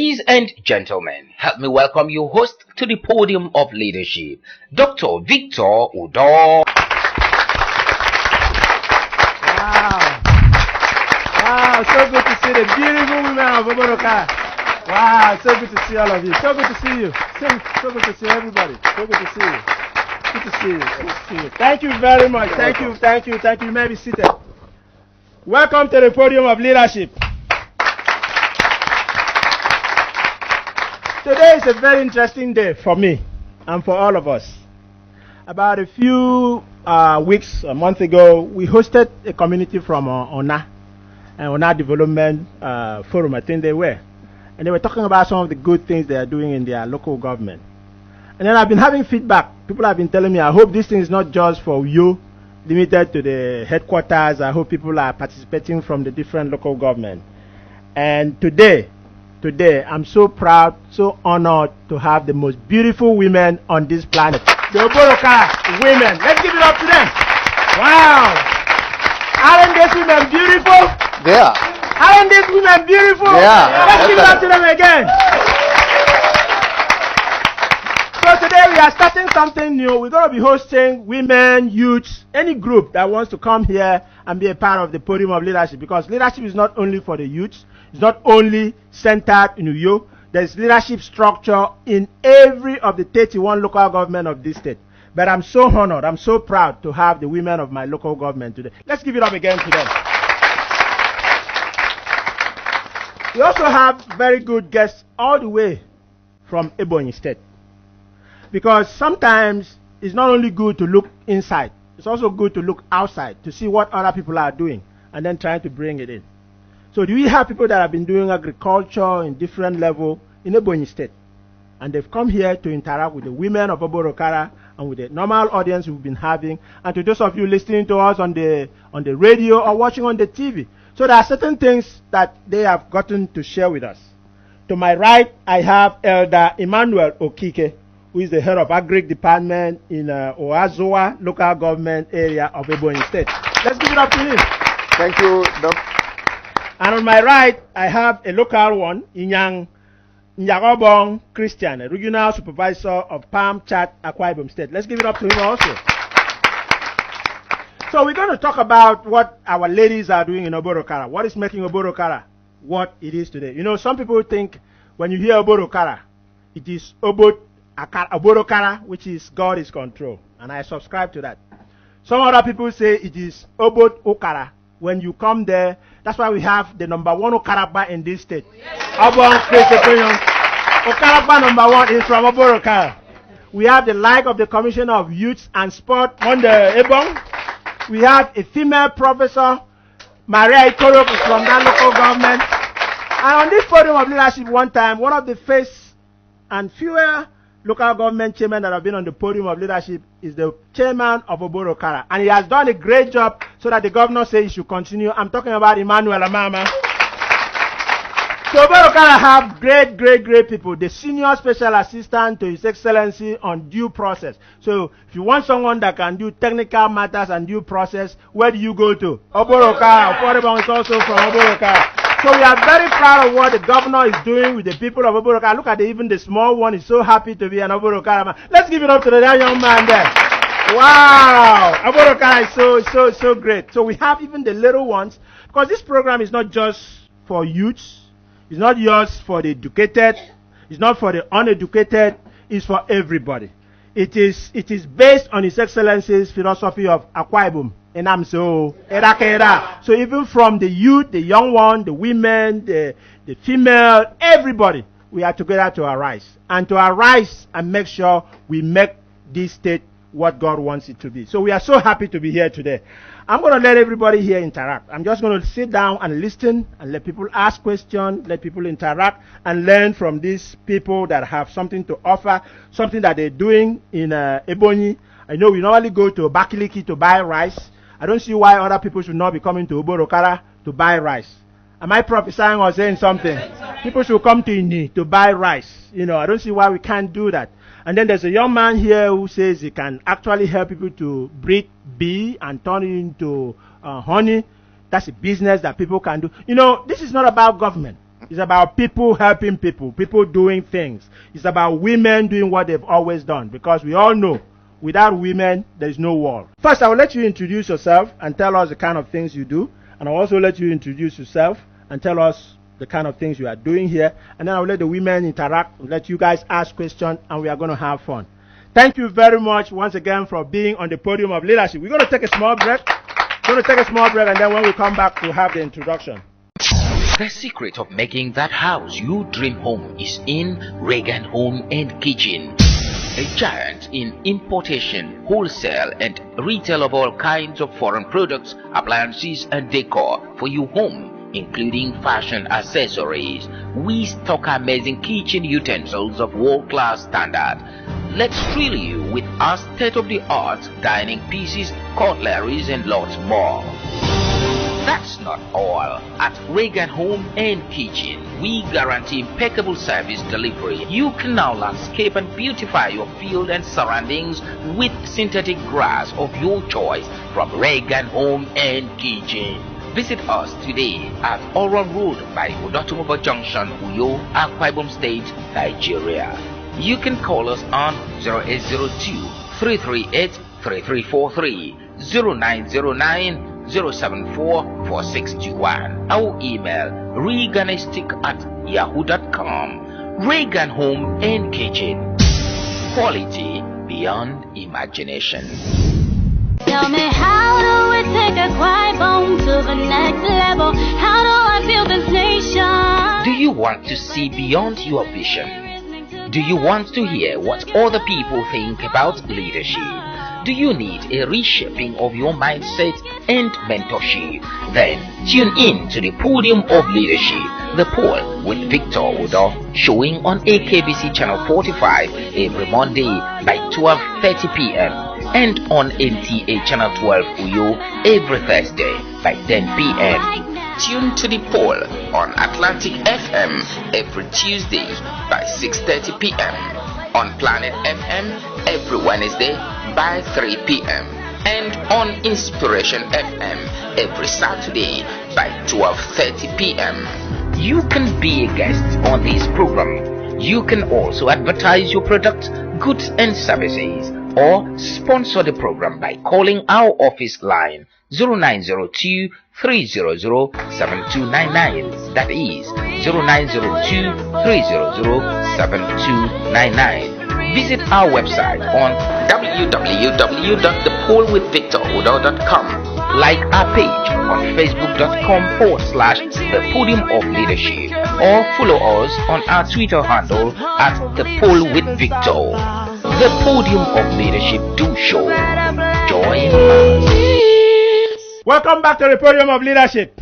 Ladies and gentlemen, help me welcome your host to the podium of leadership, Dr. Victor Udo. Wow. Wow, so good to see the beautiful women of Oboroka. Wow, so good to see all of you. So good to see you. So good to see everybody. So good to see you. Good to see you. Good to see you. Thank you very much. Thank you. You may be seated. Welcome to the podium of leadership. Today is a very interesting day for me and for all of us. About a few weeks, a month ago, we hosted a community from ONA, and ONA Development Forum, I think they were. And they were talking about some of the good things they are doing in their local government. And then I've been having feedback. People have been telling me, I hope this thing is not just for you, limited to the headquarters. I hope people are participating from the different local government. And today, I'm so proud, so honored to have the most beautiful women on this planet. The Oboroka women. Let's give it up to them. Wow. Aren't these women beautiful? They are. Aren't these women beautiful? They are. Let's give it up to them again. So today we are starting something new. We're going to be hosting women, youths, any group that wants to come here and be a part of the podium of leadership. Because leadership is not only for the youths. It's not only centered in Uyo. There's leadership structure in every of the 31 local government of this state. But I'm so honored, I'm so proud to have the women of my local government today. Let's give it up again to them. We also have very good guests all the way from Ebonyi State. Because sometimes it's not only good to look inside, it's also good to look outside to see what other people are doing and then trying to bring it in. So do we have people that have been doing agriculture in different level in Ebonyi State? And they've come here to interact with the women of Oborokara and with the normal audience we've been having, and to those of you listening to us on the radio or watching on the TV. So there are certain things that they have gotten to share with us. To my right, I have Elder Emmanuel Okike, who is the head of Agric Department in Oazoa local government area of Ebonyi State. Let's give it up to him. Thank you, Doc. And on my right, I have a local one, Inyang Nyagobong Christian, a regional supervisor of Palm Chat, Akwa Ibom State. Let's give it up to him also. So we're going to talk about what our ladies are doing in Oborokara. What is making Oborokara what it is today? You know, some people think when you hear Oborokara, it is Oborokara, which is God is control. And I subscribe to that. Some other people say it is Obot Okara. When you come there, that's why we have the number one Okaraba in this state. Okaraba number one is from Oborokara. We have the like of the Commissioner of Youth and Sport, Monde Ebong. We have a female professor, Maria Ikoro, from that local government. And on this podium of leadership one time, one of the first and fewer local government chairman that have been on the podium of leadership is the chairman of Oborokara. And he has done a great job so that the governor says he should continue. I'm talking about Emmanuel Amama. So Oborokara have great people. The senior special assistant to His Excellency on due process. So if you want someone that can do technical matters and due process, where do you go to? Oborokara. Oborokara is also from Oborokara. So we are very proud of what the governor is doing with the people of Oborokara. Look at even the small one is so happy to be an Oborokara man. Let's give it up to that young man there. Wow! Oborokara is so great. So we have even the little ones, because this program is not just for youths. It's not just for the educated. It's not for the uneducated. It's for everybody. It is based on His Excellency's philosophy of Akwa Ibom. And I'm so even from the youth, the young one, the women, the female, everybody, we are together to arise. And to arise and make sure we make this state what God wants it to be. So we are so happy to be here today. I'm going to let everybody here interact. I'm just going to sit down and listen and let people ask questions, let people interact and learn from these people that have something to offer, something that they're doing in Ebonyi. I know we normally go to Bakiliki to buy rice. I don't see why other people should not be coming to Oborokara to buy rice. Am I prophesying or saying something? People should come to Inni to buy rice. You know, I don't see why we can't do that. And then there's a young man here who says he can actually help people to breed bee and turn it into honey. That's a business that people can do. You know, this is not about government. It's about people helping people, people doing things. It's about women doing what they've always done, because we all know without women, there is no world. First, I will let you introduce yourself and tell us the kind of things you do. And I'll also let you introduce yourself and tell us the kind of things you are doing here. And then I'll let the women interact, let you guys ask questions, and we are going to have fun. Thank you very much once again for being on the podium of leadership. We're going to take a small break. And then when we come back, we'll have the introduction. The secret of making that house you dream home is in Reagan Home and Kitchen. A giant in importation, wholesale and retail of all kinds of foreign products, appliances and decor for your home, including fashion accessories. We stock amazing kitchen utensils of world-class standard. Let's thrill you with our state-of-the-art dining pieces, cutleries and lots more. That's not all. At Reagan Home and Kitchen, we guarantee impeccable service delivery. You can now landscape and beautify your field and surroundings with synthetic grass of your choice from Reagan Home and Kitchen. Visit us today at Oron Road by Odotumobo Junction, Uyo, Akwa Ibom State, Nigeria. You can call us on 0802-338-3343, 0909 074-4621. Our email reganistic@yahoo.com. Reagan Home and Kitchen. Quality beyond imagination. Tell me, how do we take Akwa Ibom to the next level? How do I feel this nation? Do you want to see beyond your vision? Do you want to hear what other people think about leadership? Do you need a reshaping of your mindset and mentorship? Then tune in to the Podium of Leadership, the poll with Victor Udo, showing on AKBC Channel 45 every Monday by 12:30 p.m. and on NTA Channel 12 Uyo every Thursday by 10 p.m. Tune to the poll on Atlantic FM every Tuesday by 6:30 p.m. on Planet FM every Wednesday by 3 p.m. and on Inspiration FM every Saturday by 12:30 p.m. You can be a guest on this program. You can also advertise your products, goods and services, or sponsor the program by calling our office line 0902-300-7299. That is 0902-300-7299. Visit our website on www.thepollwithvictorudo.com. Like our page on facebook.com/The Podium of Leadership, or follow us on our Twitter handle at The Poll with Victor. The Podium of Leadership do show. Join us. Welcome back to the Podium of Leadership.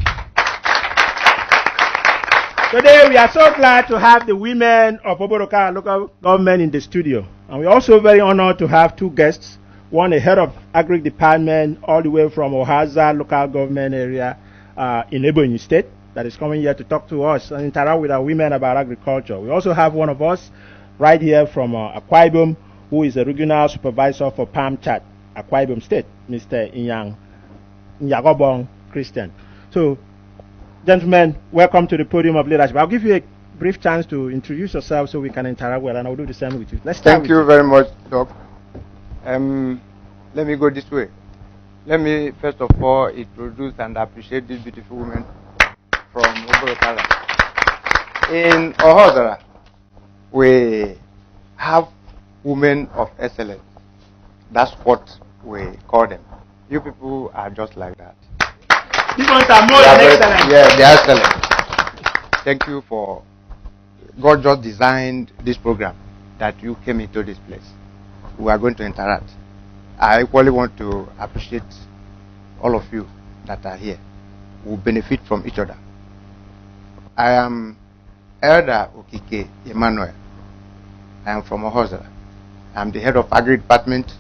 Today we are so glad to have the women of Oborokara local government in the studio. And we're also very honored to have two guests. One, a head of agri department all the way from Ohaza local government area in Ebonyi State that is coming here to talk to us and interact with our women about agriculture. We also have one of us right here from Akwa Ibom, who is a regional supervisor for Palm Chat, Akwa Ibom State, Mr. Nyagobong Christian. So, gentlemen, welcome to the Podium of Leadership. I'll give you a brief chance to introduce yourself so we can interact well, and I'll do the same with you. Let's start. Thank you very much, Doc. Let me go this way. Let me first of all introduce and appreciate these beautiful women from Oborokara. In Ohodara, we have women of excellence. That's what we call them. You people are just like that. These ones are more than excellent. Yeah, they are excellent. Thank you for God just designed this program that you came into this place. We are going to interact. I equally want to appreciate all of you that are here. We benefit from each other. I am Elder Okike Emmanuel. I am from Ohozara. I am the head of Agri Department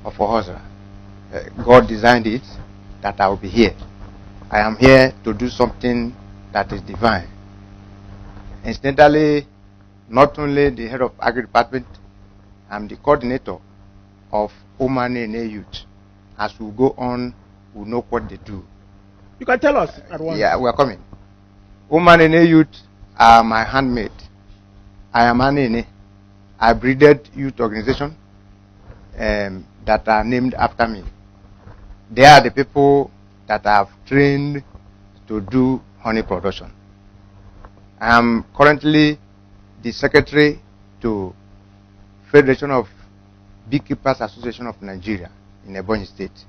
of Ohozara. God designed it that I will be here. I am here to do something that is divine. Incidentally, not only the head of Agri Department, I am the coordinator of Omanene Youth. As we go on, we know what they do. You can tell us at once. Yeah, we are coming. Omanene Youth are my handmaid. I am Anene. I breeded youth organization that are named after me. They are the people that I have trained to do honey production. I am currently the secretary to Federation of Beekeepers Association of Nigeria in Ebonyi State.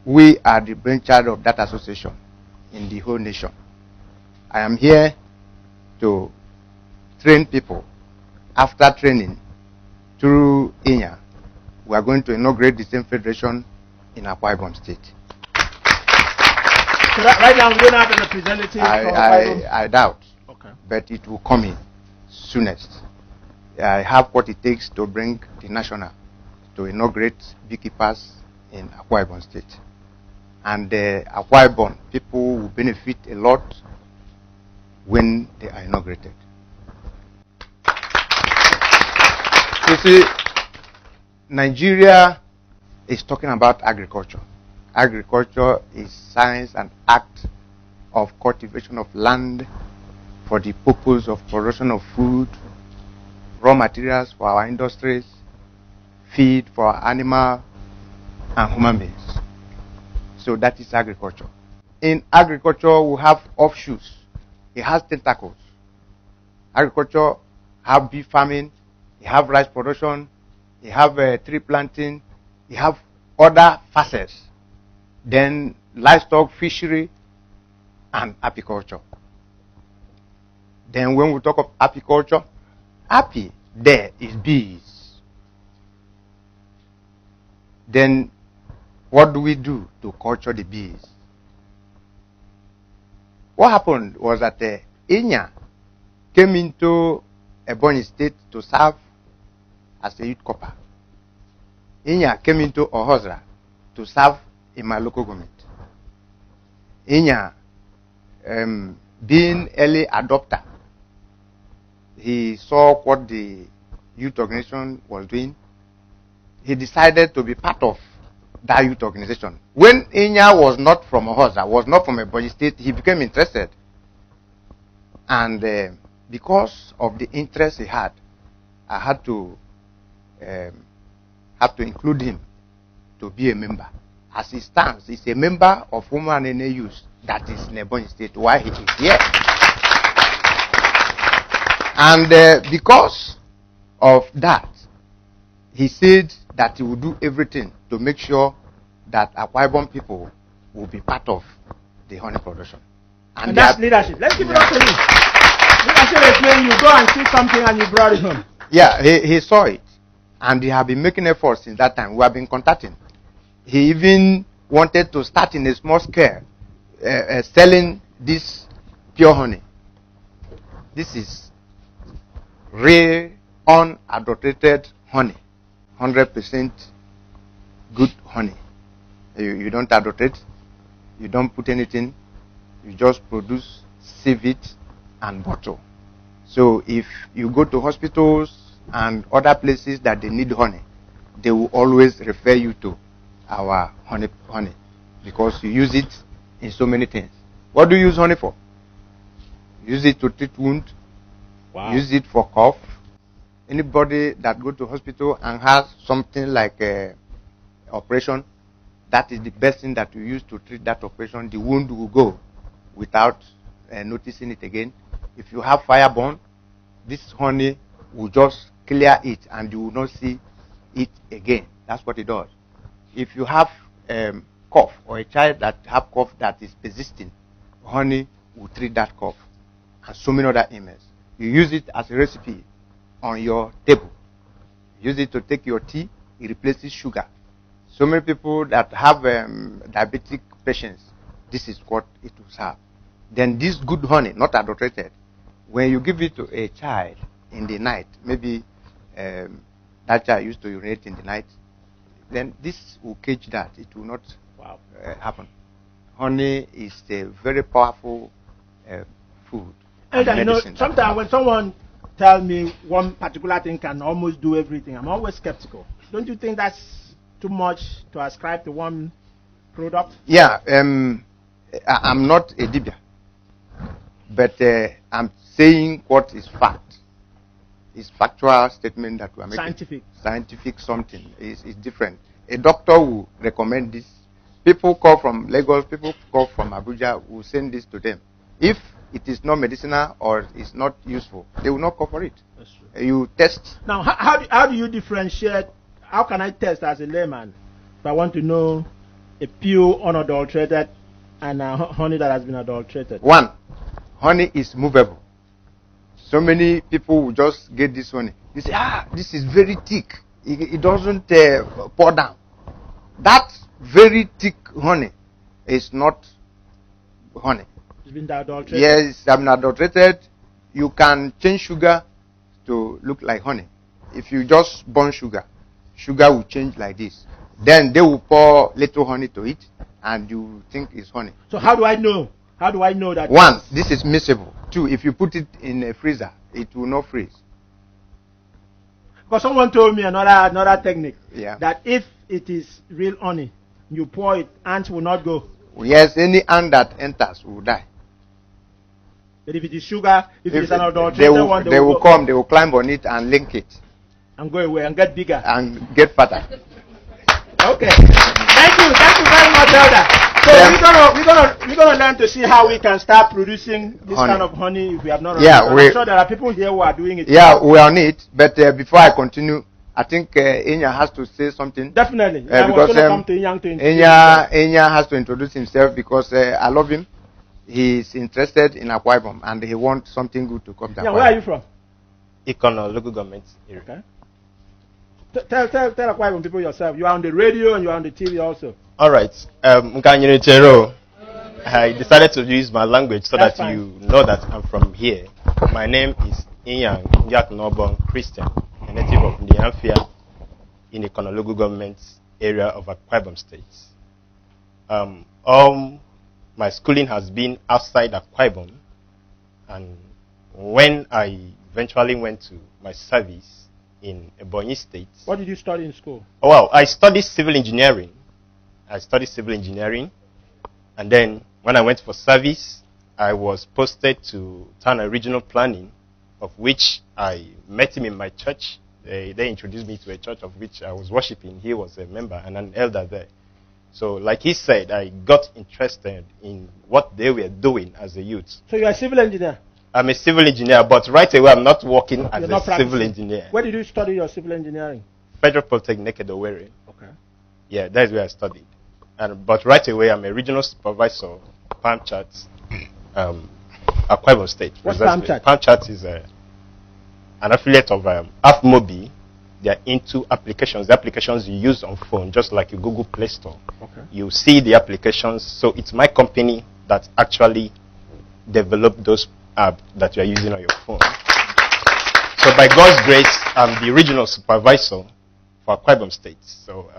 We are the brainchild of that association in the whole nation. I am here to train people. After training through INYA, we are going to inaugurate the same federation in Akwa Ibom State. So right now we don't have a representative. I doubt, Okay. but it will come in soonest. I have what it takes to bring the national to inaugurate beekeepers in Akwa Ibom State. And Akwa Ibom people will benefit a lot when they are inaugurated. You see, Nigeria is talking about agriculture. Agriculture is science and art of cultivation of land for the purpose of production of food, raw materials for our industries, feed for our animal and human beings. So that is agriculture. In agriculture, we have offshoots. It has tentacles. Agriculture have bee farming, you have rice production, you have tree planting, you have other facets. Then livestock, fishery, and apiculture. Then when we talk of apiculture, api, there is bees. Then what do we do to culture the bees? What happened was that INYA came into Ebonyi State to serve as a youth corps. INYA came into Ohozra to serve in my local government. INYA, being early adopter, he saw what the youth organization was doing. He decided to be part of that youth organization. When INYA was not from Ohozra, was not from Ebonyi State, he became interested. And because of the interest he had, I had to include him to be a member. As he stands, he's a member of Women and Youth that is in Ebonyi State. Why he is here? And because of that, he said that he would do everything to make sure that Akwa Ibom people will be part of the honey production. And that's leadership. Let's give it up to him. Leadership is when you go and see something and you brought it home. Yeah, he saw it. And he have been making efforts since that time. We have been contacting. He even wanted to start in a small scale selling this pure honey. This is real, unadulterated honey. 100% good honey. You don't adulterate. You don't put anything. You just produce, sieve it, and bottle. So if you go to hospitals and other places that they need honey, they will always refer you to our honey because you use it in so many things. What do you use honey for? Use it to treat wound. Wow. Use it for cough. Anybody that go to hospital and has something like a operation, that is the best thing that you use to treat that operation. The wound will go without noticing it again. If you have fire burn, this honey will just clear it and you will not see it again. That's what it does. If you have cough or a child that have cough that is persisting, honey will treat that cough and so many other ailments. You use it as a recipe on your table. Use it to take your tea. It replaces sugar. So many people that have diabetic patients, this is what it will serve. Then this good honey, not adulterated, when you give it to a child in the night, maybe that child used to urinate in the night, then this will cage that. It will not happen. Honey is a very powerful food. And I know sometimes when someone tells me one particular thing can almost do everything, I'm always skeptical. Don't you think that's too much to ascribe to one product? Yeah, I'm not a dibia. But I'm saying what is fact. It's factual statement that we are making. Scientific something is different. A doctor will recommend this. People call from Lagos, people call from Abuja, will send this to them. If it is not medicinal or it's not useful, they will not call for it. That's true. You test. Now, how do you differentiate? How can I test as a layman if I want to know a pure, unadulterated, and honey that has been adulterated? One, honey is movable. So many people will just get this honey. You say, this is very thick. It doesn't pour down. That very thick honey is not honey. It's been adulterated. Yes, it's been adulterated. You can change sugar to look like honey. If you just burn sugar, sugar will change like this. Then they will pour little honey to it, and you think it's honey. So how do I know? How do I know that? One, this is miscible. Two, if you put it in a freezer, it will not freeze. Because someone told me another technique. Yeah. That if it is real honey, you pour it, ants will not go. Yes, any ant that enters will die. But if it is sugar, if it is an adulterated one, they will come, they will climb on it and link it. And go away and get bigger. And get fatter. Okay. Thank you very much, Elder. So we're gonna learn to see how we can start producing this kind of honey if we have not. Yeah, I'm sure there are people here who are doing it. Yeah, we are on it. But before I continue, I think Enya has to say something. Definitely. Because Enya has to introduce himself because I love him. He's interested in Akwa Ibom and he wants something good to come to Akwa Ibom. Yeah, where are you from? Ikono local government area. Okay. Tell Akwa Ibom people yourself. You are on the radio and you are on the TV also. All right. I decided to use my language so that you know that I'm from here. My name is Inyang Njak Nobong Christian, a native of Ndianfia in the Ikono local government area of Akwa Ibom State. All my schooling has been outside Akwa Ibom, and when I eventually went to my service in Ebonyi State. What did you study in school? Oh, well, I studied civil engineering. And then when I went for service, I was posted to town and regional planning, of which I met him in my church. They introduced me to a church of which I was worshiping. He was a member and an elder there. So like he said, I got interested in what they were doing as a youth. So you are a civil engineer? I'm a civil engineer, but right away I'm not working as a civil engineer. Where did you study your civil engineering? Federal Polytechnic Owerri. Okay. Yeah, that's where I studied. But right away I'm a regional supervisor, Palm Chat, Akwa Ibom State. What's Palm Chat? Palm Chat is an affiliate of AFMOBI. They are into applications. The applications you use on phone, just like your Google Play Store. Okay. You see the applications. So it's my company that actually developed those apps that you are using on your phone. So by God's grace, I'm the regional supervisor for Akwa Ibom State. So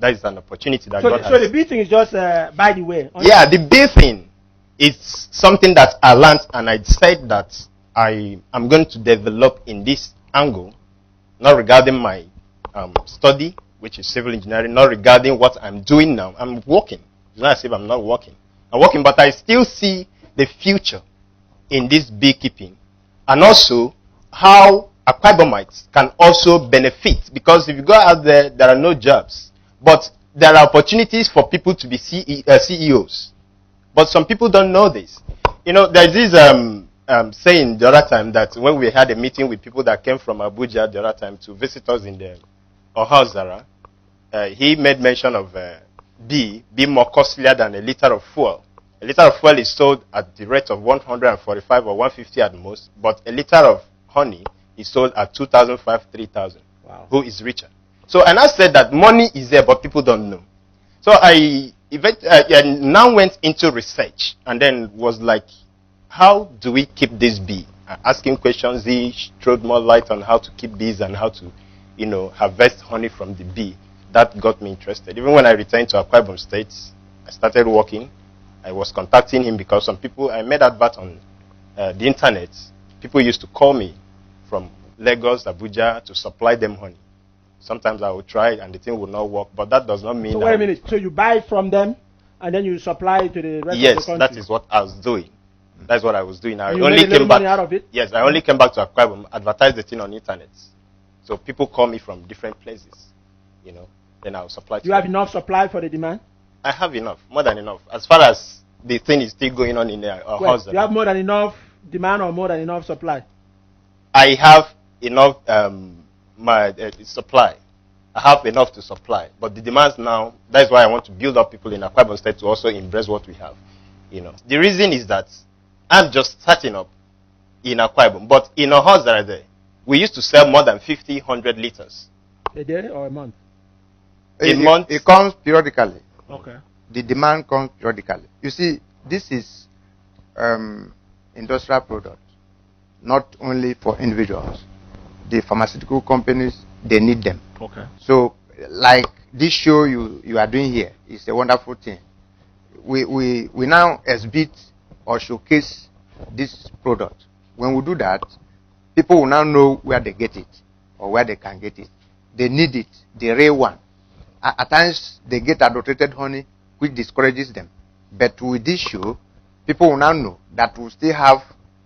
that is an opportunity that God has. So the B thing is just by the way. Yeah, the B thing is something that I learned, and I said that I am going to develop in this angle, not regarding my study, which is civil engineering, not regarding what I'm doing now. I'm working. It's not as if I'm not working. I'm working, but I still see the future in this beekeeping, and also how Akwa Ibomites can also benefit, because if you go out there, there are no jobs, but there are opportunities for people to be CEOs. But some people don't know this. You know, there's this saying the other time that when we had a meeting with people that came from Abuja the other time to visit us in the Ohazara, he made mention of bee being more costlier than a liter of fuel. A liter of fuel is sold at the rate of 145 or 150 at most, but a liter of honey is sold at 2,500, 3,000. Wow. Who is richer? So, and I said that money is there, but people don't know. So I now went into research and then was like, how do we keep this bee? Asking questions, he showed more light on how to keep bees and how to, harvest honey from the bee. That got me interested. Even when I returned to Akwa Ibom State, I started working. I was contacting him because some people, I made advert on the internet. People used to call me from Lagos, Abuja to supply them honey. Sometimes I would try and the thing would not work, but that does not mean. So wait a minute. So you buy from them and then you supply it to the rest of the country? Yes, that is what I was doing. That's what I was doing. I You only made a little came back. money out of it? Yes, I only came back to Akwa Ibom, advertised the thing on internet. So people call me from different places, you know. Then I'll supply to You have them. enough supply for the demand? I have enough, more than enough. As far as the thing is still going on in our Well, house. you have more than enough demand or more than enough supply? I have enough supply. I have enough to supply, but the demands now. That's why I want to build up people in Akwa Ibom State to also embrace what we have. You know, the reason is that I'm just starting up in Akwa Ibom, but in our house that are there, we used to sell more than 50, 100 liters A day or a month? month. It comes periodically. Okay. The demand comes periodically. You see, this is industrial product, not only for individuals. The pharmaceutical companies, they need them. Okay. So, like this show you are doing here is a wonderful thing. We now exhibit or showcase this product. When we do that, people will now know where they get it or where they can get it. They need it, the real one. At times, they get adulterated honey, which discourages them. But with this show, people will now know that we still have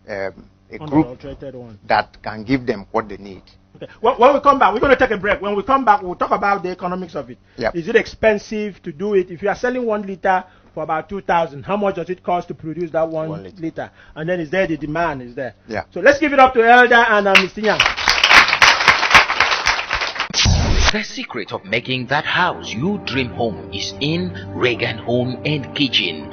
a group Unadulterated one. that can give them what they need. Okay. When we come back, we're going to take a break. When we come back, we'll talk about the economics of it. Yep. Is it expensive to do it? If you are selling 1 liter for about 2,000, how much does it cost to produce that 1 1 liter. liter? And then is there the demand? Is there? Yeah. So let's give it up to Elder and Mr. Yang. The secret of making that house your dream home is in Reagan Home and Kitchen.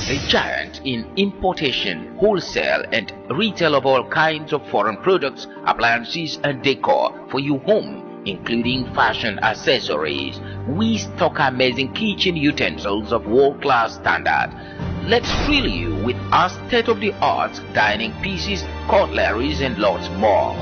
A giant in importation, wholesale and retail of all kinds of foreign products, appliances and decor for your home, including fashion accessories. We stock amazing kitchen utensils of world-class standard. Let's thrill you with our state-of-the-art dining pieces, cutleries and lots more.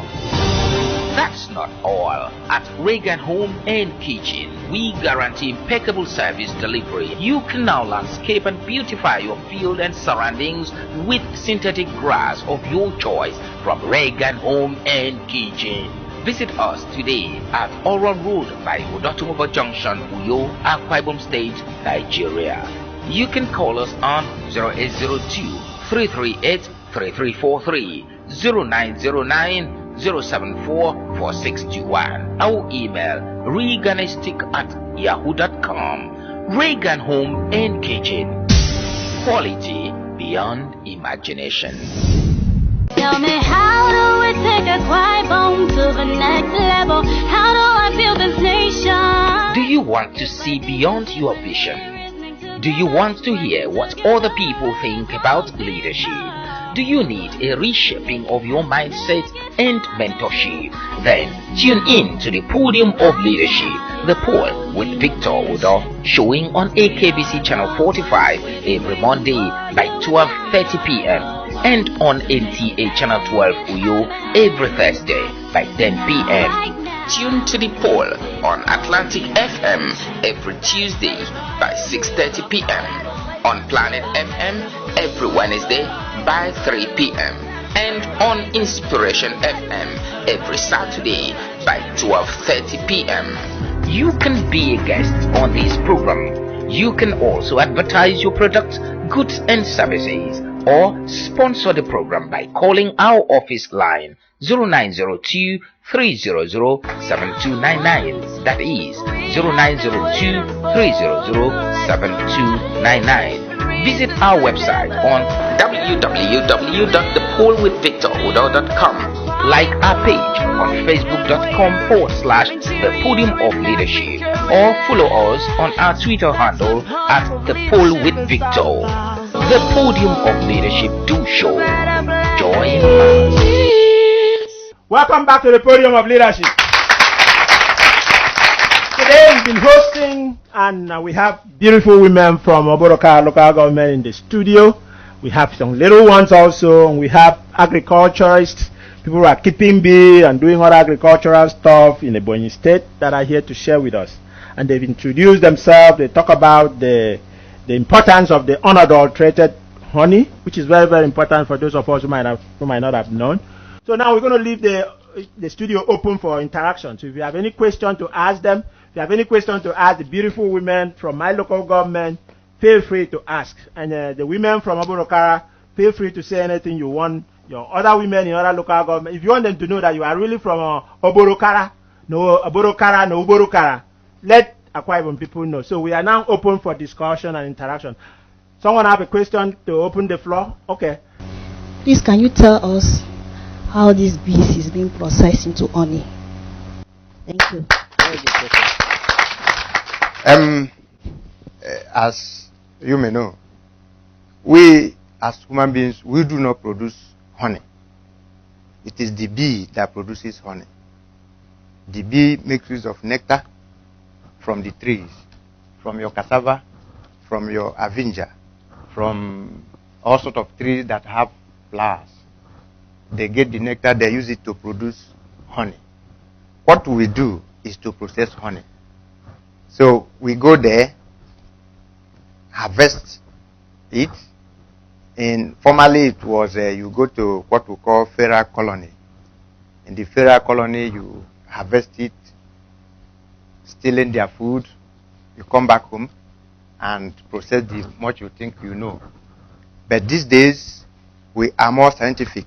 That's not all. At Reagan Home and Kitchen, we guarantee impeccable service delivery. You can now landscape and beautify your field and surroundings with synthetic grass of your choice from Reagan Home and Kitchen. Visit us today at Oron Road by Odotumobo Junction, Uyo, Akwa Ibom State, Nigeria. You can call us on 0802-338-3343, 0909 074-4621. Our email reganistic@yahoo.com. Reagan Home and Kitchen. Quality beyond imagination. Tell me, how do we take Akwa Ibom to the next level? How do I feel this nation? Do you want to see beyond your vision? Do you want to hear what other people think about leadership? Do you need a reshaping of your mindset and mentorship? Then tune in to the Podium of Leadership, the poll with Victor Odo, showing on AKBC Channel 45 every Monday by 12:30 p.m. and on NTA Channel 12 Uyo every Thursday by 10 p.m. Tune to the poll on Atlantic FM every Tuesday by 6:30 p.m. on Planet FM every Wednesday by 3 p.m. and on Inspiration FM every Saturday by 12:30 p.m. You can be a guest on this program. You can also advertise your products, goods and services, or sponsor the program by calling our office line 0902-300-7299. That is 0902-300-7299. Visit our website on www.thepollwithvictorodo.com. Like our page on facebook.com/The Podium of Leadership, or follow us on our Twitter handle at The Poll with Victor. The Podium of Leadership do show. Join us. Welcome back to the Podium of Leadership. Today we've been hosting, and we have beautiful women from Oboroka local government in the studio. We have some little ones also, and we have agriculturists, people who are keeping bee and doing other agricultural stuff in Ebonyi State that are here to share with us. And they've introduced themselves. They talk about the importance of the unadulterated honey, which is very, very important for those of us who might not have known. So now we're going to leave the studio open for interaction. So if you have any question to ask them, if you have any question to ask the beautiful women from my local government, feel free to ask. And the women from Oborokara feel free to say anything you want. Your other women in other local government, if you want them to know that you are really from Oborokara, no Uborokara, let Akwa Ibom people know. So we are now open for discussion and interaction. Someone have a question to open the floor? Okay. Please, can you tell us how this bees is being processed into honey? Thank you. As you may know, we as human beings, we do not produce honey. It is the bee that produces honey. The bee makes use of nectar from the trees, from your cassava, from your avinja, from all sorts of trees that have flowers. They get the nectar, they use it to produce honey. What we do is to process honey. So we go there, harvest it, and formerly it was you go to what we call feral colony. In the feral colony, you harvest it, stealing their food. You come back home and process the much you think you know. But these days, we are more scientific,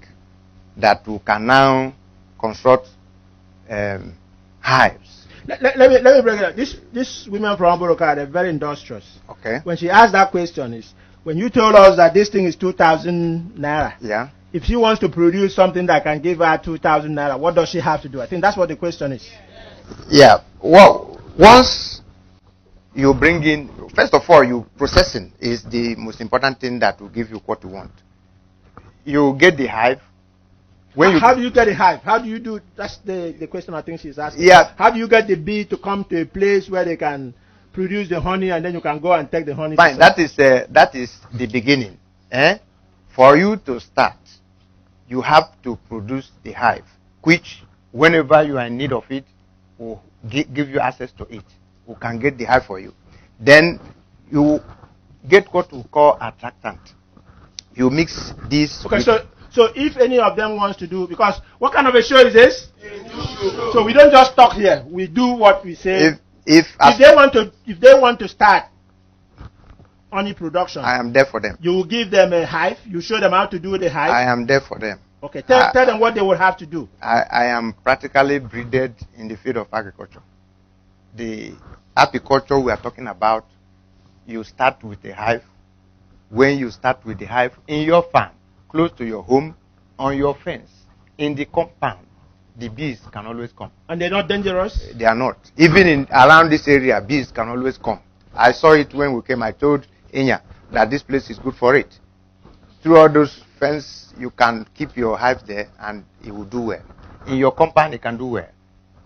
that we can now construct hives. Let me break it up. This women from Oborokara, they're very industrious. Okay. When she asked that question is, when you told us that this thing is 2,000 naira, Yeah. if she wants to produce something that can give her 2,000 naira, what does she have to do? I think that's what the question is. Yeah. Well, once you bring in, first of all, you processing is the most important thing that will give you what you want. You get the hive. How do you get a hive? How do you do? That's the question I think she's asking. Yeah. How do you get the bee to come to a place where they can produce the honey and then you can go and take the honey? Fine. That is the beginning. For you to start, you have to produce the hive, which whenever you are in need of it, will give you access to it. We can get the hive for you. Then you get what we call attractant. You mix this. Okay, so if any of them wants to do, because what kind of a show is this? So we don't just talk here. We do what we say. If they want to start honey production, I am there for them. You will give them a hive. You show them how to do the hive. I am there for them. Okay, tell them what they will have to do. I am practically breeded in the field of agriculture. The apiculture we are talking about, you start with a hive. When you start with the hive in your farm, close to your home, on your fence, in the compound, the bees can always come. And they're not dangerous? They are not. Even around this area, bees can always come. I saw it when we came. I told Inya that this place is good for it. Through all those fences, you can keep your hive there and it will do well. In your compound, it can do well.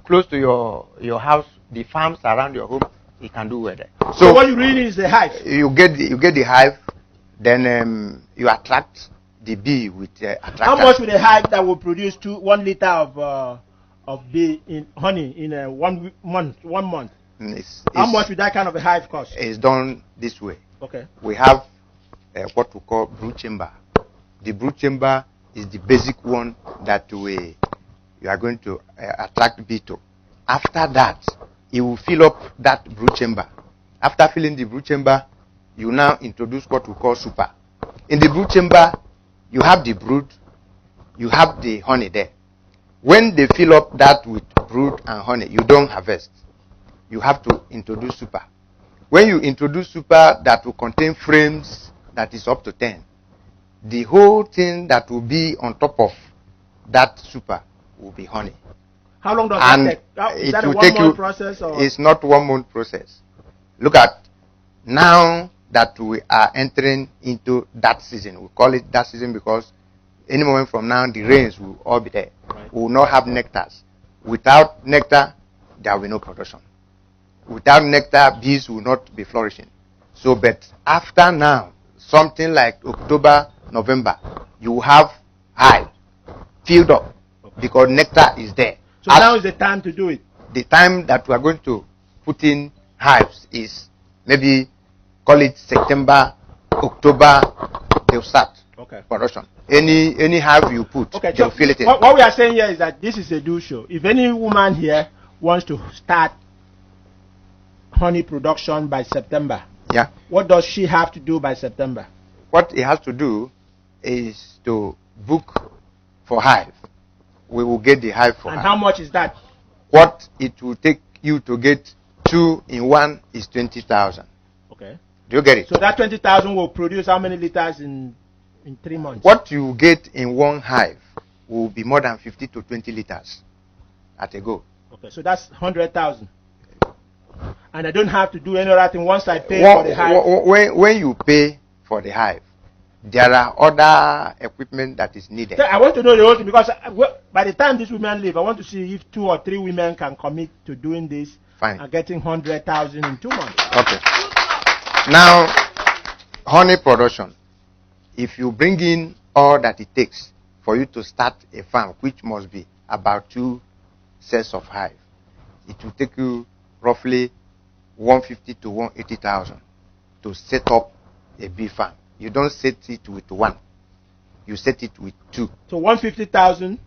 Close to your house, the farms around your home, it can do well there. So what you really need is the hive. You get the hive, then you attract the bee with attractant. How much would a hive that will produce 1 liter of bee in honey in 1 month? How much would that kind of a hive cost? It's done this way. Okay. We have what we call brood chamber. The brood chamber is the basic one that you are going to attract bee to. After that, you will fill up that brood chamber. After filling the brood chamber, you now introduce what we call super. In the brood chamber, you have the brood, you have the honey there. When they fill up that with brood and honey, you don't harvest. You have to introduce super. When you introduce super that will contain frames that is up to 10, the whole thing that will be on top of that super will be honey. How long does that take? Is that a 1 month process? Or? It's not 1 month process. Look at, now that we are entering into that season. We call it that season because any moment from now, the rains will all be there. Right. We will not have nectars. Without nectar, there will be no production. Without nectar, bees will not be flourishing. So, but after now, something like October, November, you will have hive filled up because nectar is there. So now is the time to do it. The time that we are going to put in hives is maybe, call it September, October, they'll start production. Any hive you put, they'll fill it in. What we are saying here is that this is a do show. If any woman here wants to start honey production by September, yeah, what does she have to do by September? What he has to do is to book for hive. We will get the hive for And hive. how much is that? What it will take you to get 2 in 1 is 20,000. Okay. Do you get it? So that 20,000 will produce how many liters in 3 months? What you get in one hive will be more than 50 to 20 liters at a go. Okay, so that's 100,000. And I don't have to do any other thing once I pay for the hive. When you pay for the hive, there are other equipment that is needed. I want to know the whole thing because by the time these women leave, I want to see if 2 or 3 women can commit to doing this. Fine. And getting 100,000 in 2 months. Okay. Now, honey production. If you bring in all that it takes for you to start a farm, which must be about 2 sets of hive, it will take you roughly 150 to 180,000 to set up a bee farm. You don't set it with 1. You set it with 2. So 150,000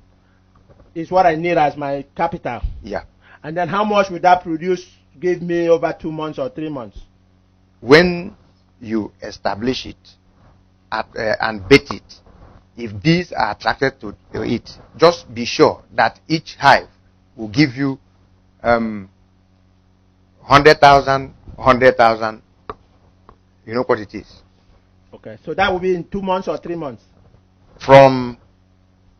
is what I need as my capital. Yeah. And then how much would that produce, give me over 2 months or 3 months? When you establish it and bait it, if bees are attracted to it, just be sure that each hive will give you 100,000, 100,000. You know what it is? Okay, so that will be in 2 months or 3 months? From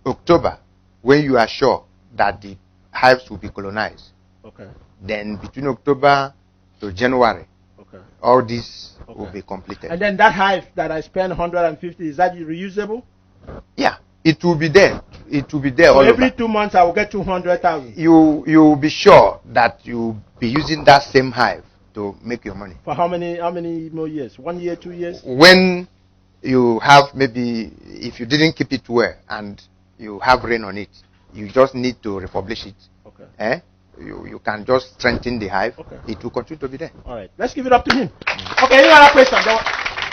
October, when you are sure that the hives will be colonized, okay, then between October to January, okay, all this will be completed. And then that hive that I spend 150, is that reusable? Yeah, it will be there. It will be there So all every over. 2 months I will get 200,000. You will be sure that you will be using that same hive to make your money. For how many more years? 1 year, 2 years? When you have maybe, if you didn't keep it well and you have rain on it, you just need to republish it. Okay. You can just strengthen the hive. Okay. It will continue to be there. All right. Let's give it up to him. Okay, any other question?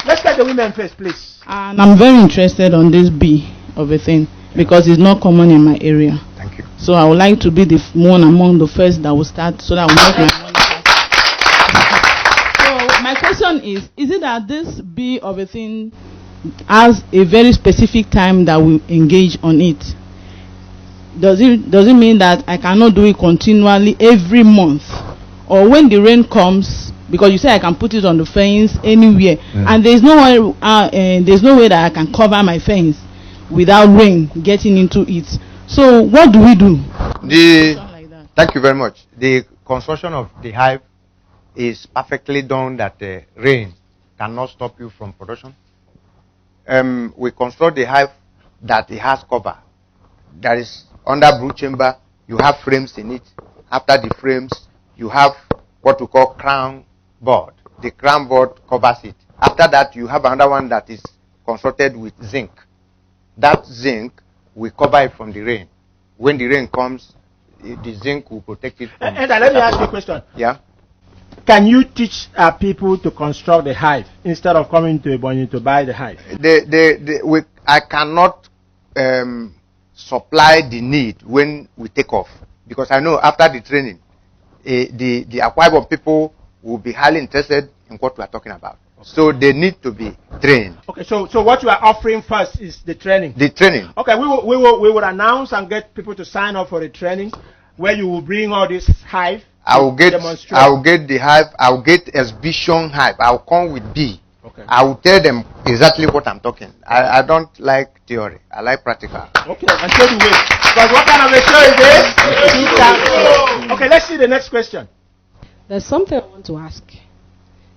Let's take the women first, please. And I'm very interested on this bee of a thing because it's not common in my area. Thank you. So I would like to be the one among the first that will start so that I will make my money. So my question is it that this bee of a thing has a very specific time that we engage on it? Does it mean that I cannot do it continually every month? Or when the rain comes, because you say I can put it on the fence anywhere, and there's no way that I can cover my fence without rain getting into it. So what do we do? Thank you very much. The construction of the hive is perfectly done that rain cannot stop you from production. We construct the hive that it has cover. That is under brood chamber. You have frames in it. After the frames, you have what we call crown board. The crown board covers it. After that, you have another one that is constructed with zinc. That zinc will cover it from the rain. When the rain comes, the zinc will protect it from. And let me ask you a question. Yeah. Can you teach people to construct the hive instead of coming to Ebonyi to buy the hive? I cannot supply the need when we take off, because I know after the training, the Akwa Ibom people will be highly interested in what we are talking about. Okay. So they need to be trained. Okay, so what you are offering first is the training. The training. Okay, we will announce and get people to sign up for the training, where you will bring all this hive. I will get the hive. I will get exhibition hive. I will come with bee. Okay. I will tell them exactly what I'm talking. I don't like theory. I like practical. Okay, and show the way. Because what kind of a show is this? Okay, let's see the next question. There's something I want to ask.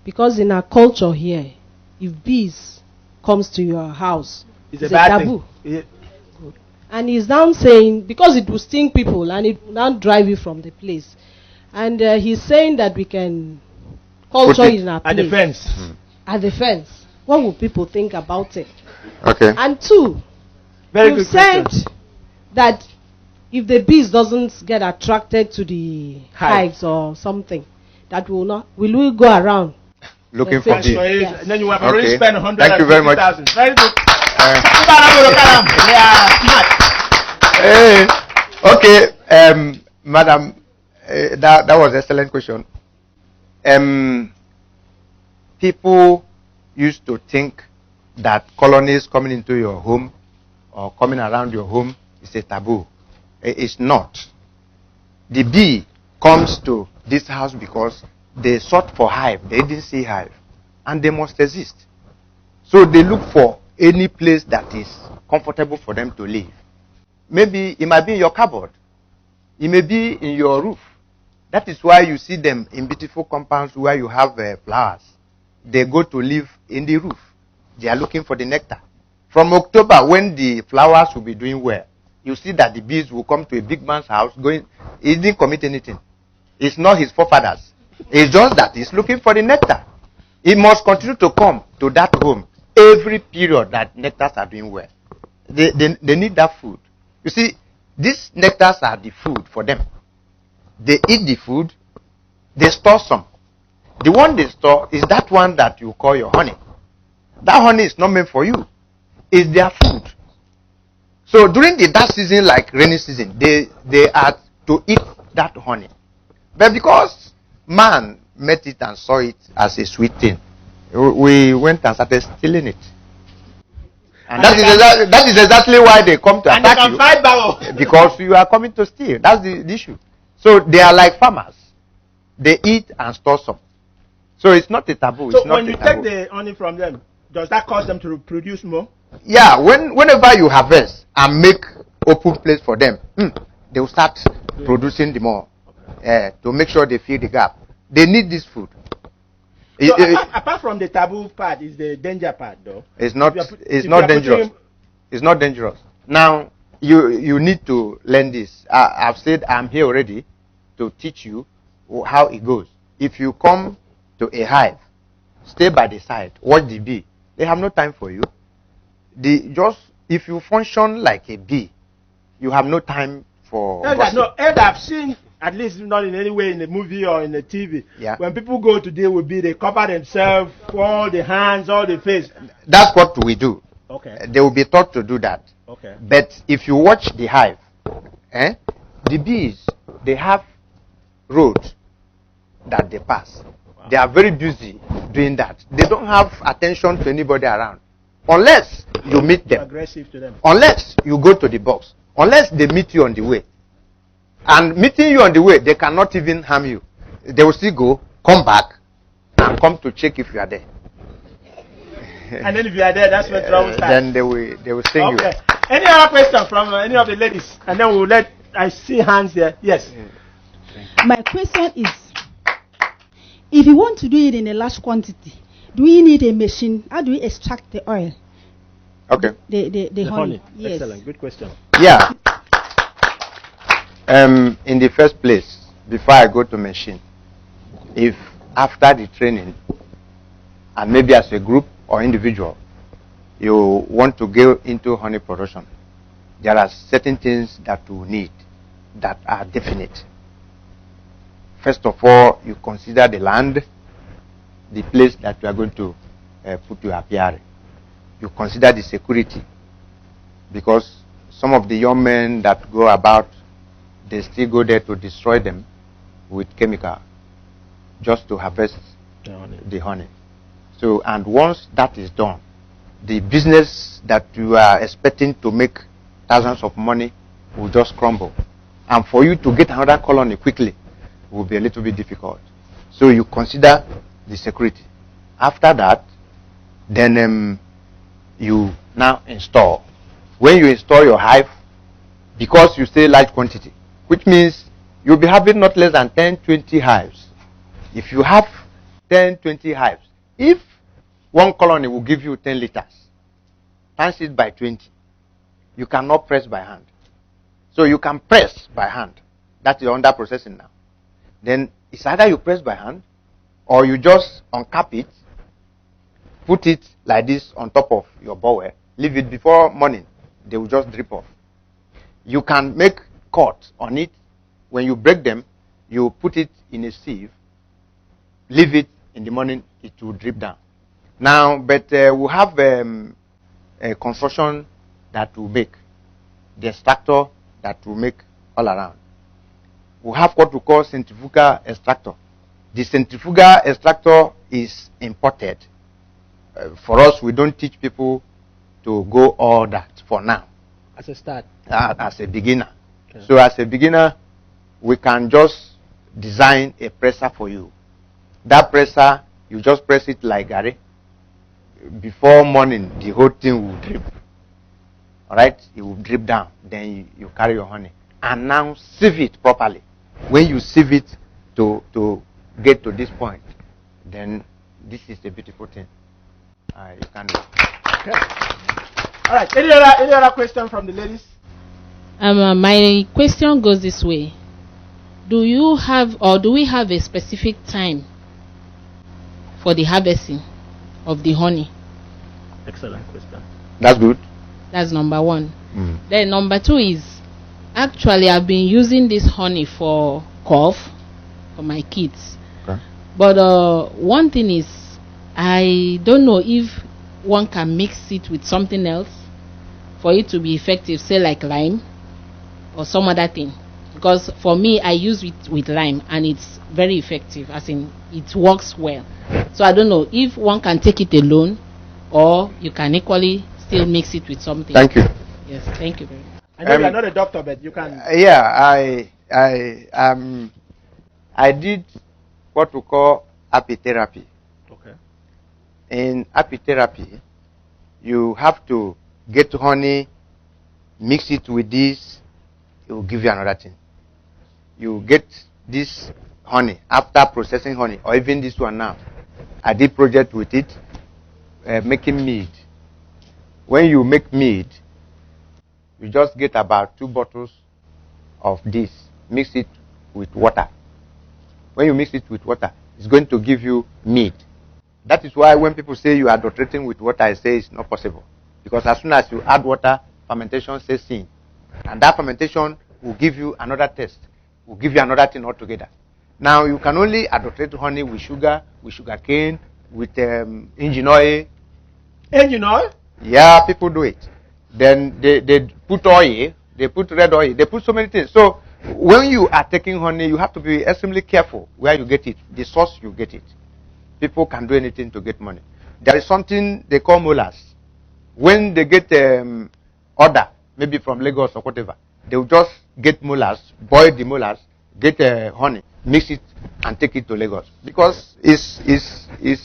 Because in our culture here, if bees comes to your house, it's a taboo. Yeah. And he's now saying, because it will sting people and it will not drive you from the place. And he's saying that we can culture it in our place. At the fence. At the fence. What will people think about it? Okay. And two, you said that if the bees doesn't get attracted to the hives or something, that will we go around looking for bees? Yes. And then you have already spent 150,000. Thank you very much. Very good. Okay, madam, that was an excellent question. People used to think that colonies coming into your home or coming around your home is a taboo. It's not. The bee comes to this house because they sought for hive. They didn't see hive. And they must exist. So they look for any place that is comfortable for them to live. Maybe it might be in your cupboard. It may be in your roof. That is why you see them in beautiful compounds where you have flowers. They go to live in the roof. They are looking for the nectar. From October, when the flowers will be doing well, you see that the bees will come to a big man's house going, he didn't commit anything. It's not his forefathers. It's just that he's looking for the nectar. He must continue to come to that home every period that nectars are doing well. They need that food. You see, these nectars are the food for them. They eat the food, they store some. The one they store is that one that you call your honey. That honey is not meant for you. It's their food. So during the dark season, like rainy season, they are to eat that honey. But because man met it and saw it as a sweet thing, we went and started stealing it. And that is exactly why they come to attack you. Fight because you are coming to steal. That's the issue. So they are like farmers. They eat and store some. So it's not a taboo. So when you take the honey from them, does that cause them to produce more? Yeah, whenever you harvest and make open place for them, they will start producing the more to make sure they fill the gap. They need this food. So apart from the taboo part, is the danger part though? It's not. It's not dangerous. It's not dangerous. Now you need to learn this. I've said I'm here already to teach you how it goes. If you come to a hive, stay by the side, watch the bee. They have no time for you. If you function like a bee, you have no time for. I've seen, at least not in any way in the movie or in the TV. Yeah. When people go to deal with bee, they cover themselves, all the hands, all the face. That's what we do. Okay. They will be taught to do that. Okay. But if you watch the hive, the bees, they have roads that they pass. Wow. They are very busy doing that. They don't have attention to anybody around. Unless you meet them. Aggressive to them. Unless you go to the box. Unless they meet you on the way. And meeting you on the way, they cannot even harm you. They will still go, come back, and come to check if you are there. And then if you are there, that's when trouble starts. Then they will sting you. Okay. Any other question from any of the ladies? And then we'll let, I see hands there. Yes. My question is, if you want to do it in a large quantity, do we need a machine? How do we extract the oil? Okay. The honey. Yes. Excellent. Good question. Yeah. In the first place, before I go to machine, if after the training, and maybe as a group or individual, you want to go into honey production, there are certain things that you need that are definite. First of all, you consider the land, the place that you are going to put your apiary. You consider the security, because some of the young men that go about, they still go there to destroy them with chemical just to harvest the honey. So, and once that is done, the business that you are expecting to make thousands of money will just crumble. And for you to get another colony quickly will be a little bit difficult. So you consider the security. After that, then you now install. When you install your hive, because you say large quantity, which means you'll be having not less than 10, 20 hives. If you have 10, 20 hives, if one colony will give you 10 liters, times it by 20, you cannot press by hand. So you can press by hand. That is under processing now. Then it's either you press by hand, or you just uncap it, put it like this on top of your bowl, leave it before morning, they will just drip off. You can make cuts on it. When you break them, you put it in a sieve, leave it in the morning, it will drip down. Now, but we have a construction that will make, the extractor that will make all around. We have what we call centrifugal extractor. The centrifugal extractor is imported. for us, we don't teach people to go all that for now. As a start. As a beginner. Okay. So as a beginner, we can just design a presser for you. That presser, you just press it like Gary. Before morning, the whole thing will drip. Alright? It will drip down. Then you carry your honey. And now sieve it properly. When you sieve it to get to this point, then this is a beautiful thing. You can do it. Okay. All right. Any other question from the ladies? My question goes this way: do you have, or do we have a specific time for the harvesting of the honey? Excellent question. That's good. That's number one. Then number two is, actually I've been using this honey for cough for my kids. Okay. But one thing is, I don't know if one can mix it with something else for it to be effective, say like lime or some other thing. Because for me, I use it with lime and it's very effective, as in it works well. So I don't know if one can take it alone or you can equally still mix it with something. Thank you. Yes, thank you very much. I know you are not a doctor, but you can. Yeah, I did what we call apitherapy. Okay. In apitherapy, you have to get honey, mix it with this, it will give you another thing. You get this honey after processing honey, or even this one now. I did project with it, making mead. When you make mead, you just get about 2 bottles of this, mix it with water. When you mix it with water, it's going to give you mead. That is why when people say you are adulterating with water, I say it's not possible. Because as soon as you add water, fermentation sets in. And that fermentation will give you another taste, will give you another thing altogether. Now, you can only adulterate honey with sugar cane, with engine oil. Engine oil? Yeah, people do it. Then they put oil, they put red oil, they put so many things. So, when you are taking honey, you have to be extremely careful where you get it, the source you get it. People can do anything to get money. There is something they call molars. When they get order, maybe from Lagos or whatever, they will just get molars, boil the molars, get honey, mix it, and take it to Lagos. Because it's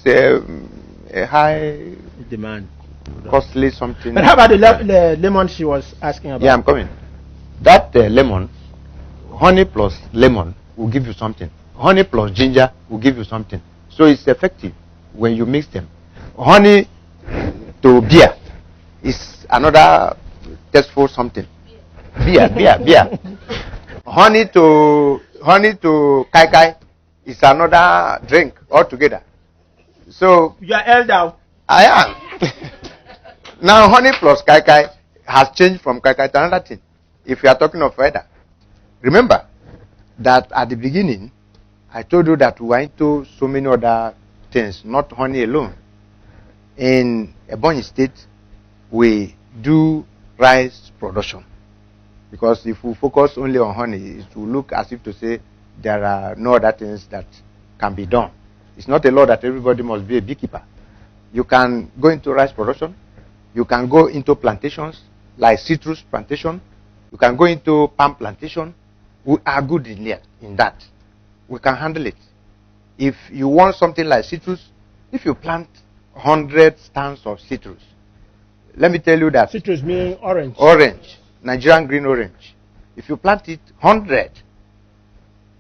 a high demand, costly something. But how about the lemon she was asking about? Yeah, I'm coming. That lemon, honey plus lemon will give you something. Honey plus ginger will give you something. So it's effective when you mix them. Honey to beer is another tasteful something. Beer. Honey to kai kai is another drink altogether. So you are elder. I am. Now honey plus kai kai has changed from kai kai to another thing. If you are talking of weather, remember that at the beginning I told you that we were into so many other things, not honey alone. In Ebonyi State, we do rice production. Because if we focus only on honey, it will look as if to say there are no other things that can be done. It's not a law that everybody must be a beekeeper. You can go into rice production. You can go into plantations, like citrus plantation. You can go into palm plantation. We are good in that. We can handle it. If you want something like citrus, if you plant 100 stands of citrus, let me tell you that citrus meaning orange. Orange, Nigerian green orange. If you plant it 100,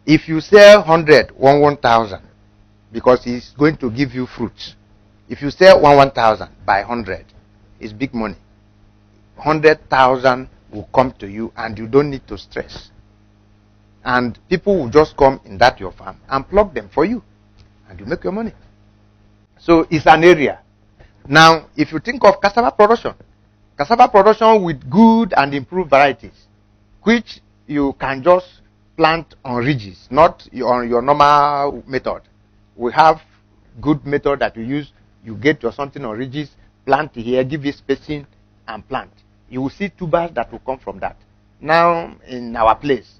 if you sell 100, 1,000, because it's going to give you fruits. If you sell 1,000 by 100, it's big money. 100,000 will come to you, and you don't need to stress. And people will just come in that your farm and pluck them for you, and you make your money. So it's an area. Now, if you think of cassava production with good and improved varieties, which you can just plant on ridges, not on your normal method. We have good method that you use. You get your something on ridges, plant here, give it spacing, and plant. You will see tubers that will come from that. Now, in our place,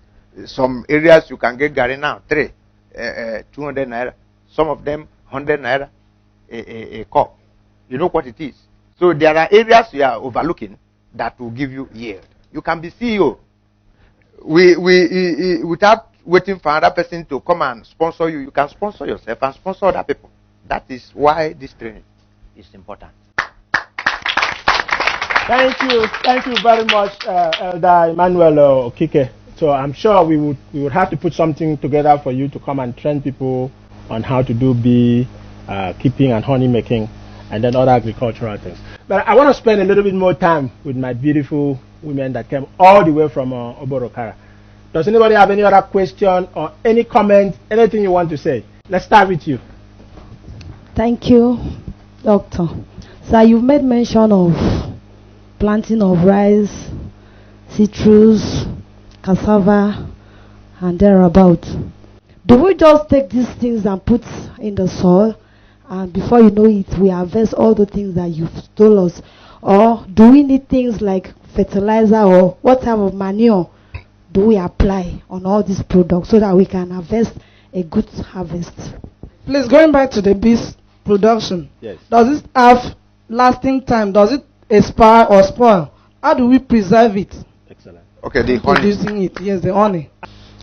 some areas you can get Gary now, 200 naira. Some of them 100 naira a cup. You know what it is. So there are areas you are overlooking that will give you yield. You can be CEO. Without waiting for another person to come and sponsor you, you can sponsor yourself and sponsor other people. That is why this training is important. Thank you very much, Elder Emmanuel Okike. So I'm sure we would have to put something together for you to come and train people on how to do bee keeping and honey making, and then other agricultural things. But I want to spend a little bit more time with my beautiful women that came all the way from Oborokara. Does anybody have any other question or any comment, anything you want to say? Let's start with you. Thank you, Doctor. Sir, you've made mention of planting of rice, citrus, cassava, and thereabout. Do we just take these things and put in the soil, and before you know it, we harvest all the things that you've told us? Or do we need things like fertilizer, or what type of manure do we apply on all these products so that we can harvest a good harvest? Please, going back to the bees production, yes. Does it have lasting time? Does it expire or spoil? How do we preserve it? Excellent. Okay, the honey. Producing it, yes, the honey.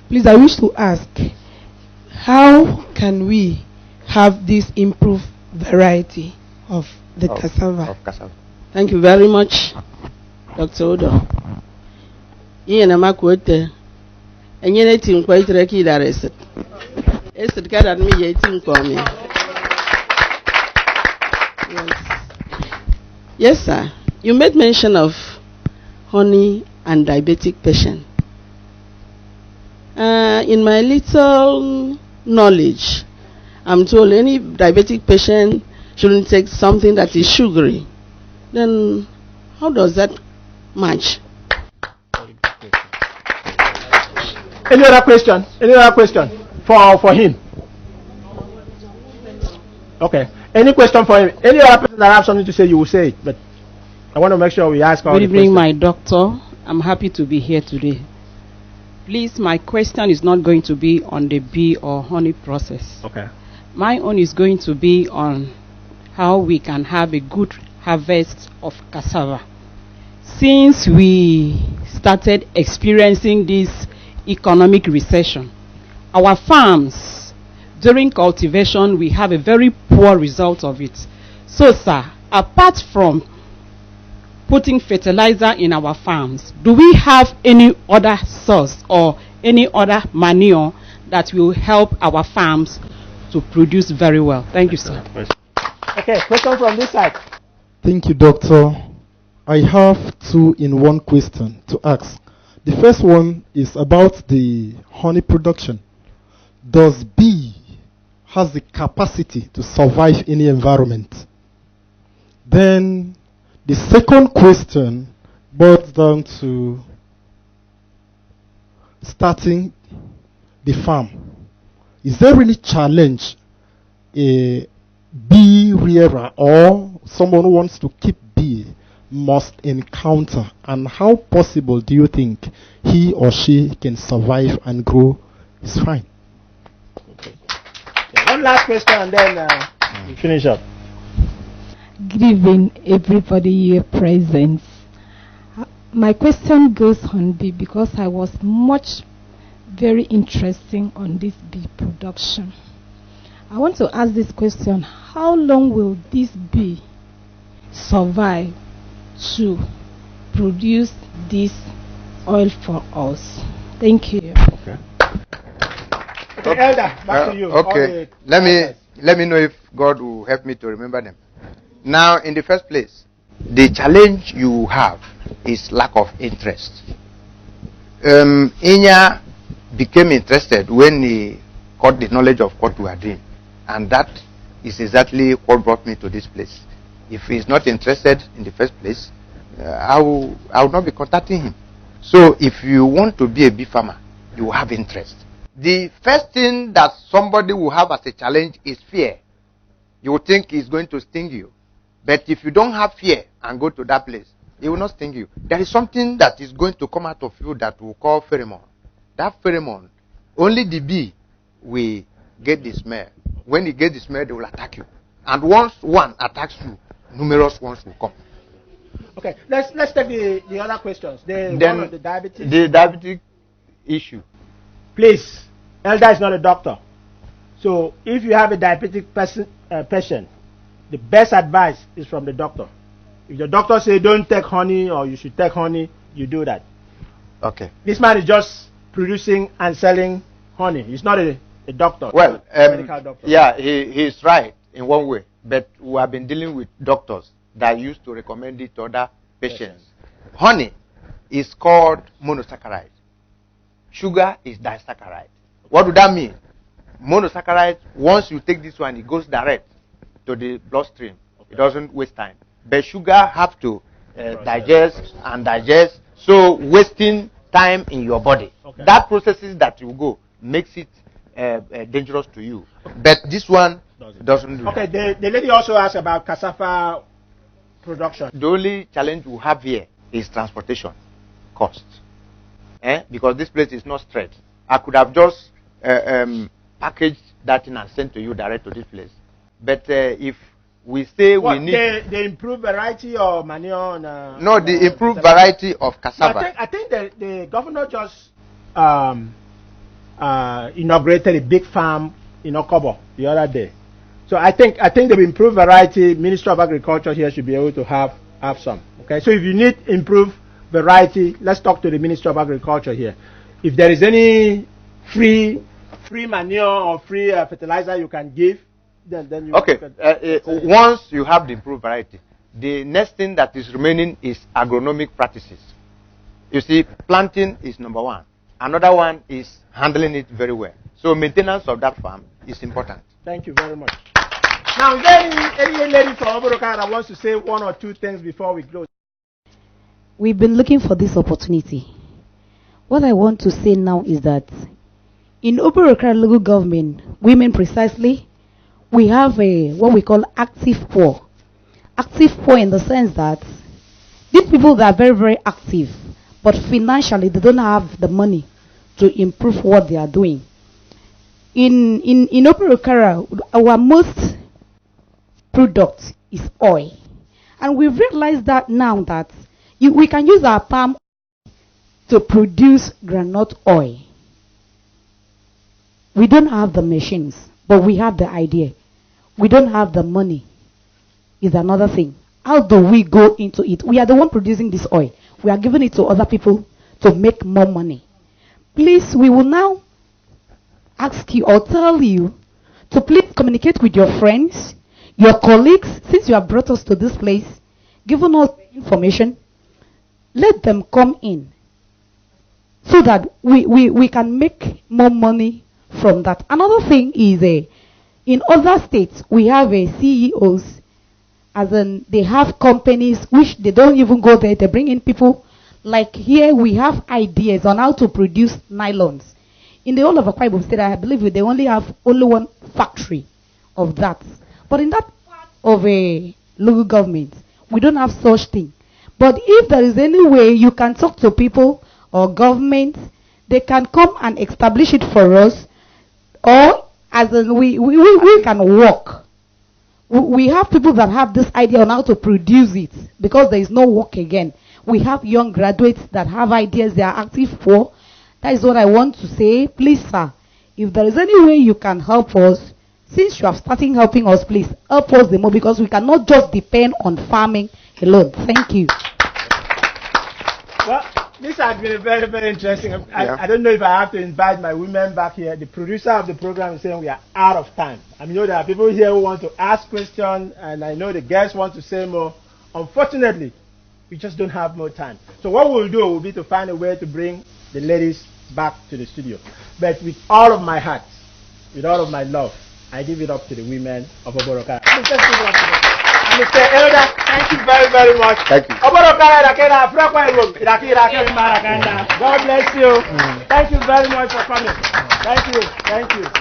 Please, I wish to ask, how can we have this improved variety of the cassava? Of cassava. Thank you very much, Dr. Odo. Iye na makwete. Enye ne team kwa itere ki dare esit. Esit ka dat mi ye team kwa mi. Yes, sir. You made mention of honey and diabetic patient. In my little knowledge, I'm told any diabetic patient shouldn't take something that is sugary. Then how does that match? Any other question? Any other question for him? Okay. Any question for him? Any other person that have something to say, you will say it. But I want to make sure we ask all the questions. Good evening, my doctor. I'm happy to be here today. Please, my question is not going to be on the bee or honey process. Okay. My own is going to be on how we can have a good harvest of cassava. Since we started experiencing this economic recession, our farms, during cultivation, we have a very poor result of it. So, sir, apart from putting fertilizer in our farms, do we have any other source or any other manure that will help our farms to produce very well? Thank you, sir. Okay, question from this side. Thank you, Doctor. I have two in one question to ask. The first one is about the honey production. Does bee has the capacity to survive any environment? Then the second question boils down to starting the farm. Is there any challenge a bee rearer or someone who wants to keep bee must encounter, and how possible do you think he or she can survive and grow his fine? Okay. One last question and then we finish up. Good evening, everybody here present. My question goes on bee because I was very interesting on this bee production. I want to ask this question: how long will this bee survive to produce this oil for us? Thank you. Okay. Okay, Elder, back to you. Okay, let me know if God will help me to remember them. Now, in the first place, the challenge you have is lack of interest. Inya became interested when he got the knowledge of what we are doing, and that is exactly what brought me to this place. If he's not interested in the first place, I will not be contacting him. So, if you want to be a bee farmer, you will have interest. The first thing that somebody will have as a challenge is fear. You will think it's going to sting you. But if you don't have fear and go to that place, it will not sting you. There is something that is going to come out of you that we call pheromone. That pheromone, only the bee will get the smell. When you get the smell, they will attack you. And once one attacks you, numerous ones will come. Okay, let's take the other questions. Then one of the diabetes. The diabetic issue. Please, Elder is not a doctor. So if you have a diabetic patient, the best advice is from the doctor. If the doctor say don't take honey or you should take honey, you do that. Okay. This man is just producing and selling honey. He's not a doctor. Well, medical doctor. yeah, he's right in one way, but we have been dealing with doctors that used to recommend it to other patients. Honey is called monosaccharide. Sugar is disaccharide. What would that mean? Monosaccharide, once you take this one, it goes direct to the bloodstream. It doesn't waste time. But sugar have to digest and digest, so wasting time in your body. Okay. That processes that you go makes it dangerous to you. But this one doesn't do Okay, that. the lady also asked about cassava production. The only challenge we have here is transportation cost. Because this place is not straight. I could have just packaged that in and sent to you direct to this place. But if we say we need... The improved variety of manure? No, the improved variety of cassava. I think the governor just inaugurated a big farm in Okobo the other day. So I think the improved variety, Ministry of Agriculture here should be able to have some. Okay, so if you need improved variety, let's talk to the Ministry of Agriculture here. If there is any free manure or free fertilizer you can give, then you okay. Once you have the improved variety, the next thing that is remaining is agronomic practices. You see, planting is number one. Another one is handling it very well. So maintenance of that farm is important. Thank you very much. Now, is there any lady from Oboroka that wants to say one or two things before we close? We've been looking for this opportunity. What I want to say now is that in Oboroka local government, women precisely, we have what we call active poor. Active poor in the sense that these people that are very, very active, but financially they don't have the money to improve what they are doing. In Oboroka, our most product is oil. And we've realized that now that we can use our palm to produce groundnut oil. We don't have the machines, but we have the idea. We don't have the money. Is another thing. How do we go into it? We are the one producing this oil. We are giving it to other people to make more money. Please, we will now ask you or tell you to please communicate with your friends, your colleagues, since you have brought us to this place, given us information, let them come in so that we can make more money from that. Another thing is in other states, we have CEOs, as in they have companies which they don't even go there, they bring in people. Like here, we have ideas on how to produce nylons. In the whole of Akwa Ibom State, I believe they only have only one factory of that. But in that part of a local government, we don't have such thing. But if there is any way you can talk to people or government, they can come and establish it for us, or as in we can work. We have people that have this idea on how to produce it because there is no work again. We have young graduates that have ideas they are active for. That is what I want to say. Please, sir, if there is any way you can help us, since you have started helping us, please help us the more, because we cannot just depend on farming alone. Thank you. Well, this has been very, very interesting. I don't know if I have to invite my women back here. The producer of the program is saying we are out of time. I know there are people here who want to ask questions, and I know the guests want to say more. Unfortunately, we just don't have more time. So what we'll do will be to find a way to bring the ladies back to the studio. But with all of my heart, with all of my love, I give it up to the women of Oboroka. Mr. Elder, thank you very, very much. Thank you. God bless you. Thank you very much for coming. Thank you. Thank you.